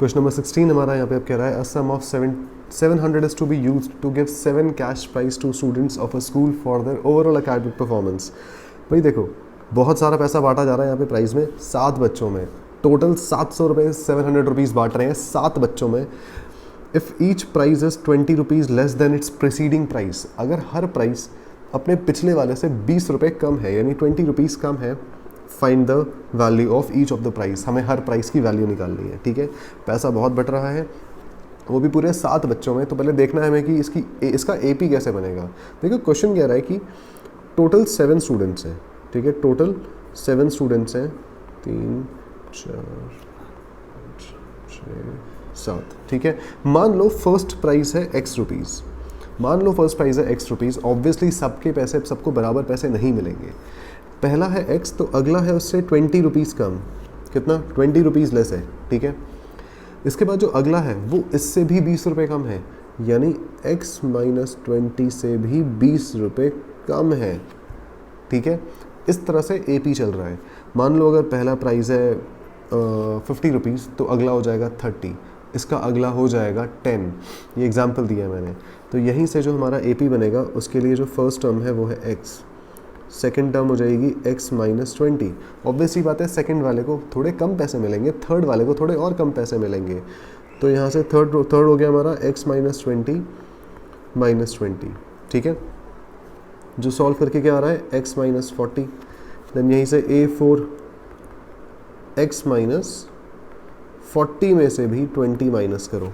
Question number 16 हमारा यहाँ पे अब कह रहा है a sum of 700 is to be used to give 7 cash prize to students of a school for their overall academic performance. भाई देखो बहुत सारा पैसा बांटा जा रहा है यहाँ पे प्राइज में 7 बच्चों में, टोटल 700 रुपये 700 रुपीज़ बांट रहे हैं 7 बच्चों में। If each prize is 20 rupees less than its preceding price, अगर हर प्राइस अपने पिछले वाले से 20 रुपये कम है यानी 20 रुपीज़ कम है, find the value of each of the price, हमें हर प्राइस की वैल्यू निकालनी है। ठीक है, पैसा बहुत बट रहा है, वो भी पूरे 7 बच्चों में। तो पहले देखना है हमें कि इसका एपी कैसे बनेगा। देखो क्वेश्चन कह रहा है कि टोटल 7 स्टूडेंट्स हैं। ठीक है, टोटल 7 स्टूडेंट्स हैं, 3 4 5 6 7। ठीक है, मान लो फर्स्ट प्राइस है x रुपीज़, मान लो फर्स्ट प्राइस है x रुपीज़। ऑब्वियसली सबके पैसे सबको बराबर पैसे नहीं मिलेंगे। पहला है x तो अगला है उससे 20 रुपीज़ कम, कितना 20 रुपीज़ लेस है। ठीक है, इसके बाद जो अगला है वो इससे भी 20 रुपये कम है, यानी x माइनस 20 से भी 20 रुपये कम है। ठीक है, इस तरह से AP चल रहा है। मान लो अगर पहला प्राइस है 50 रुपीज़ तो अगला हो जाएगा 30, इसका अगला हो जाएगा 10। ये एग्जाम्पल दिया है मैंने। तो यहीं से जो हमारा AP बनेगा उसके लिए जो फर्स्ट टर्म है वो है x, सेकेंड टर्म हो जाएगी x माइनस 20। ऑब्वियसली बात है सेकेंड वाले को थोड़े कम पैसे मिलेंगे, थर्ड वाले को थोड़े और कम पैसे मिलेंगे। तो यहाँ से थर्ड हो गया हमारा x माइनस 20 माइनस 20। ठीक है, जो सॉल्व करके क्या आ रहा है x माइनस 40। देन यहीं से A4 x माइनस 40 में से भी 20 माइनस करो,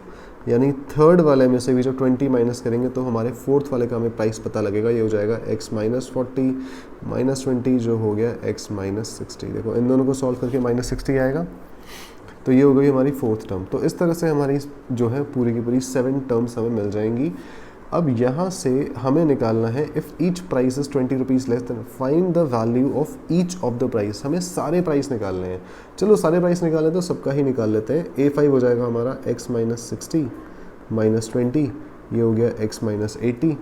यानी थर्ड वाले में से भी जब 20 माइनस करेंगे तो हमारे फोर्थ वाले का हमें प्राइस पता लगेगा। ये हो जाएगा x माइनस 40 माइनस 20 जो हो गया x माइनस 60। देखो इन दोनों को सॉल्व करके माइनस 60 आएगा, तो ये हो गई हमारी फोर्थ टर्म। तो इस तरह से हमारी जो है पूरी की पूरी 7 टर्म्स हमें मिल जाएंगी। अब यहाँ से हमें निकालना है if each price is 20 rupees less then find the value of each of the price. हमें सारे प्राइस निकालने हैं। चलो सारे प्राइस निकालें तो सबका ही निकाल लेते हैं। A5 हो जाएगा हमारा x माइनस 60 माइनस 20, ये हो गया x माइनस 80।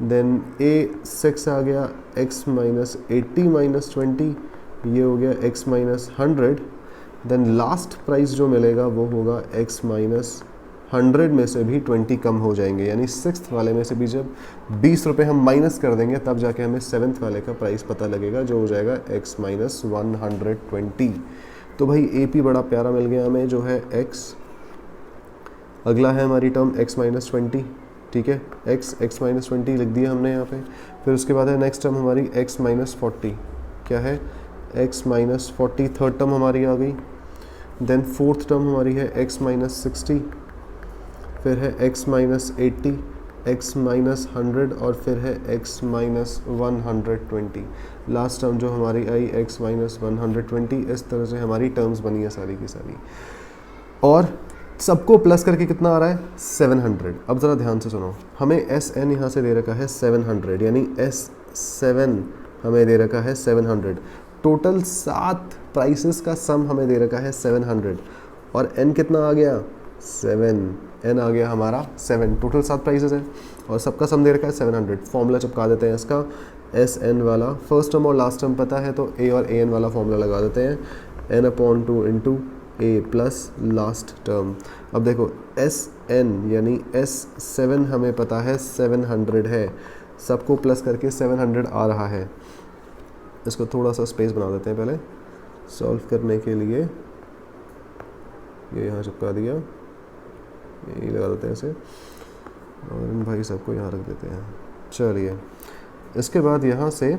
देन A6 आ गया x माइनस 80 माइनस 20, ये हो गया x minus 100। Then last price जो मिलेगा वो होगा x माइनस 100 में से भी 20 कम हो जाएंगे, यानी सिक्स्थ वाले में से भी जब 20 रुपये हम माइनस कर देंगे तब जाके हमें सेवन्थ वाले का प्राइस पता लगेगा, जो हो जाएगा x माइनस 120। तो भाई AP बड़ा प्यारा मिल गया हमें, जो है x। अगला है हमारी टर्म x माइनस 20। ठीक है, x माइनस 20 लिख दिया हमने यहाँ पे। फिर उसके बाद है नेक्स्ट टर्म हमारी x माइनस 40। क्या है x माइनस 40, थर्ड टर्म हमारी आ गई। देन फोर्थ टर्म हमारी है x माइनस 60, फिर है x माइनस 80, x माइनस 100 और फिर है x माइनस 120। लास्ट टर्म जो हमारी आई x माइनस 120। इस तरह से हमारी टर्म्स बनी है सारी की सारी, और सबको प्लस करके कितना आ रहा है 700। अब ज़रा ध्यान से सुनो, हमें SN यहाँ से दे रखा है 700, यानी S7 हमें दे रखा है 700। टोटल 7 प्राइसेस का सम हमें दे रखा है 700, और N कितना आ गया 7, N आ गया हमारा 7। टोटल 7 प्राइसेस हैं और सबका सम दे रखा है 700। फॉर्मूला चिपका देते हैं इसका, SN वाला फर्स्ट टर्म और लास्ट टर्म पता है तो A और AN वाला फॉर्मूला लगा देते हैं, N/2 into A plus last term. अब देखो SN यानी S7 हमें पता है 700 है, सबको प्लस करके 700 आ रहा है। इसको थोड़ा सा स्पेस बना देते हैं पहले सॉल्व करने के लिए। ये यहाँ चिपका दिया, यही लगा देते हैं इसे, और इन भाई सबको यहाँ रख देते हैं। चलिए इसके बाद यहाँ से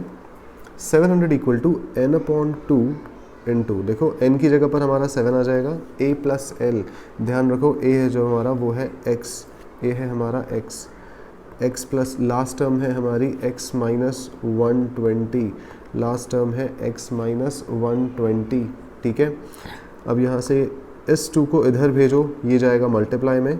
700 इक्वल टू N/2 इंटू, देखो n की जगह पर हमारा 7 आ जाएगा, A प्लस L। ध्यान रखो A है जो हमारा वो है x, A है हमारा x प्लस लास्ट टर्म है हमारी x माइनस 120, लास्ट टर्म है x माइनस 120। ठीक है, अब यहाँ से इस 2 को इधर भेजो, ये जाएगा मल्टीप्लाई में,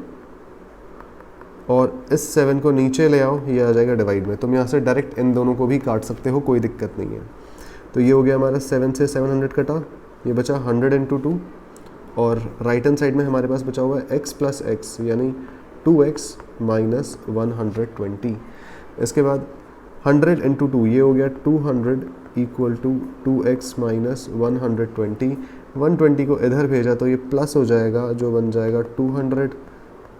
और इस 7 को नीचे ले आओ, ये आ जाएगा डिवाइड में। तुम यहाँ से डायरेक्ट इन दोनों को भी काट सकते हो, कोई दिक्कत नहीं है। तो ये हो गया हमारा 7 से 700 कटा, ये बचा 100 इंटू 2, और राइट हैंड साइड में हमारे पास बचा हुआ है x प्लस x, यानी 2x माइनस 120। इसके बाद 100 इंटू 2, ये हो गया 200 इक्वल टू 2x माइनस 120। 120 को इधर भेजा तो ये प्लस हो जाएगा, जो बन जाएगा 200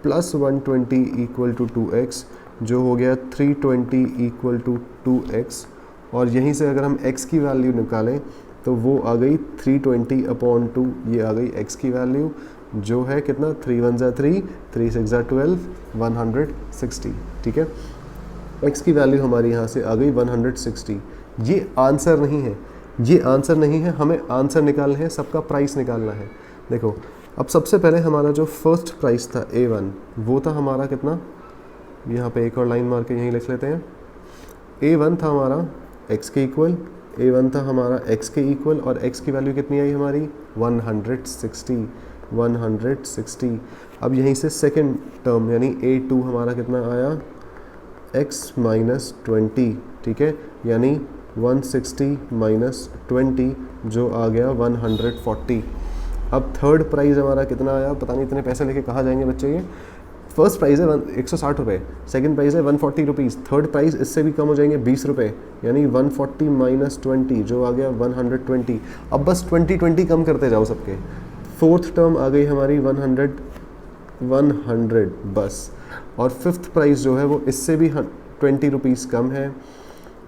प्लस 120 इक्वल टू 2x, जो हो गया 320 इक्वल टू 2x। और यहीं से अगर हम x की वैल्यू निकालें तो वो आ गई 320 अपॉन 2, ये आ गई x की वैल्यू जो है कितना, 3 1 ज़ा 3, 3 6 ज़ा 12, 160। ठीक है, x की वैल्यू हमारी यहाँ से आ गई 160। ये आंसर नहीं है, ये आंसर नहीं है, हमें आंसर निकालना है, सबका प्राइस निकालना है। देखो अब सबसे पहले हमारा जो फर्स्ट प्राइस था A1, वो था हमारा कितना, यहाँ पे एक और लाइन मार के यहीं लिख लेते हैं। A1 था हमारा x के इक्वल, A1 था हमारा x के इक्वल, और x की वैल्यू कितनी आई हमारी 160, 160। अब यहीं से सेकंड टर्म यानी A2 हमारा कितना आया, x माइनस 20। ठीक है, यानी 160 माइनस 20 जो आ गया 140। अब थर्ड प्राइस हमारा कितना आया, पता नहीं इतने पैसे लेके कहाँ जाएंगे बच्चे ये। फर्स्ट प्राइस है 160 रुपये, सेकेंड प्राइस है 140 रुपीज़, थर्ड प्राइस इससे भी कम हो जाएंगे 20 रुपये, यानी 140 माइनस 20 जो आ गया 120। अब बस 20 कम करते जाओ सबके। फोर्थ टर्म आ गई हमारी 100 बस, और फिफ्थ प्राइस जो है वो इससे भी 20 रुपीज़ कम है,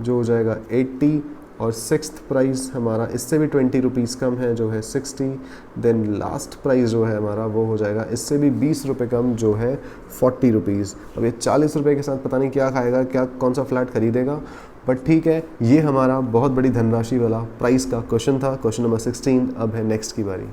जो हो जाएगा 80। और सिक्स्थ प्राइस हमारा इससे भी 20 रुपीज़ कम है, जो है 60। देन लास्ट प्राइस जो है हमारा वो हो जाएगा इससे भी 20 रुपये कम, जो है 40 रुपीज़। अब ये 40 रुपये के साथ पता नहीं क्या खाएगा, क्या कौन सा फ्लैट खरीदेगा, बट ठीक है, ये हमारा बहुत बड़ी धनराशि वाला प्राइस का क्वेश्चन था, क्वेश्चन नंबर 16। अब है नेक्स्ट की बारी।